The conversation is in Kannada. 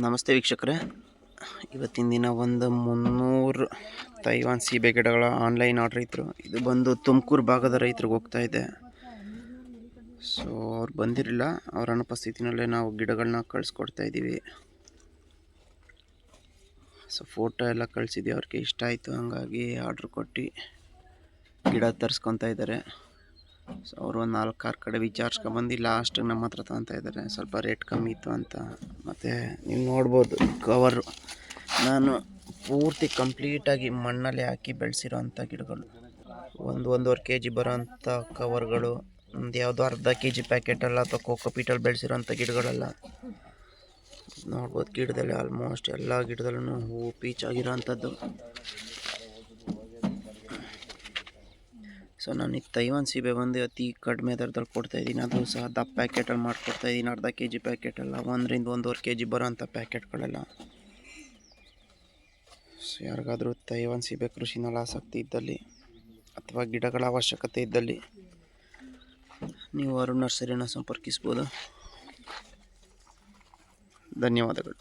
ನಮಸ್ತೆ ವೀಕ್ಷಕರೇ, ಇವತ್ತಿನ ದಿನ ಒಂದು 300 ತೈವಾನ್ ಸೀಬೆ ಗಿಡಗಳ ಆನ್ಲೈನ್ ಆರ್ಡ್ರ್ ಇತ್ತು. ಇದು ಬಂದು ತುಮಕೂರು ಭಾಗದ ರೈತರಿಗೆ ಹೋಗ್ತಾ ಇದೆ. ಸೊ ಅವ್ರು ಬಂದಿರಲಿಲ್ಲ, ಅವರ ಅನುಪಸ್ಥಿತಿನಲ್ಲೇ ನಾವು ಗಿಡಗಳನ್ನ ಕಳಿಸ್ಕೊಡ್ತಾ ಇದ್ದೀವಿ. ಸೊ ಫೋಟೋ ಎಲ್ಲ ಕಳಿಸಿದ್ವಿ, ಅವ್ರಿಗೆ ಇಷ್ಟ ಆಯಿತು, ಹಂಗಾಗಿ ಆರ್ಡ್ರ್ ಕೊಟ್ಟು ಗಿಡ ತರಿಸ್ಕೊತಾ ಇದ್ದಾರೆ. ಸೊ ಅವರು ಒಂದು 4-6 ಕಡೆ ವಿಚಾರಿಸ್ಕೊಂಬಂದು ಲಾಸ್ಟಿಗೆ ನಮ್ಮ ಹತ್ರ ತಗೊತಾ ಇದ್ದಾರೆ. ಸ್ವಲ್ಪ ರೇಟ್ ಕಮ್ಮಿ ಇತ್ತು ಅಂತ. ಮತ್ತು ನೀವು ನೋಡ್ಬೋದು ಕವರು, ನಾನು ಪೂರ್ತಿ ಕಂಪ್ಲೀಟಾಗಿ ಮಣ್ಣಲ್ಲಿ ಹಾಕಿ ಬೆಳೆಸಿರೋ ಅಂಥ ಗಿಡಗಳು. 1-1.5 kg ಬರೋಂಥ ಕವರ್ಗಳು, ಒಂದು ಯಾವುದೋ ಅರ್ಧ kg ಪ್ಯಾಕೆಟಲ್ಲ ಅಥವಾ ಕೋಕೋಪೀಟಲ್ಲಿ ಬೆಳೆಸಿರೋಂಥ ಗಿಡಗಳೆಲ್ಲ ನೋಡ್ಬೋದು. ಗಿಡದಲ್ಲಿ ಆಲ್ಮೋಸ್ಟ್ ಎಲ್ಲ ಗಿಡದಲ್ಲೂ ಹೂವು ಪೀಚಾಗಿರೋ ಅಂಥದ್ದು. ಸೊ ನಾನು ಈ ತೈವಾನ್ ಸೀಬೆ ಬಂದು ಅತಿ ಕಡಿಮೆ ದರದಲ್ಲಿ ಕೊಡ್ತಾಯಿದ್ದೀನಿ. ಅದು ಸಹ ದಪ್ಪ ಪ್ಯಾಕೆಟಲ್ಲಿ ಮಾಡಿಕೊಡ್ತಾಯಿದ್ದೀನಿ, ಅರ್ಧ kg ಪ್ಯಾಕೆಟಲ್ಲ, 1-1.5 kg ಬರೋಂಥ ಪ್ಯಾಕೆಟ್ಗಳೆಲ್ಲ. ಸೊ ಯಾರಿಗಾದರೂ ತೈವಾನ್ ಸೀಬೆ ಕೃಷಿನಲ್ಲಿ ಆಸಕ್ತಿ ಇದ್ದಲ್ಲಿ ಅಥವಾ ಗಿಡಗಳ ಅವಶ್ಯಕತೆ ಇದ್ದಲ್ಲಿ ನೀವು ಅರುಣ್ ನರ್ಸರಿಯನ್ನು ಸಂಪರ್ಕಿಸ್ಬೋದು. ಧನ್ಯವಾದಗಳು.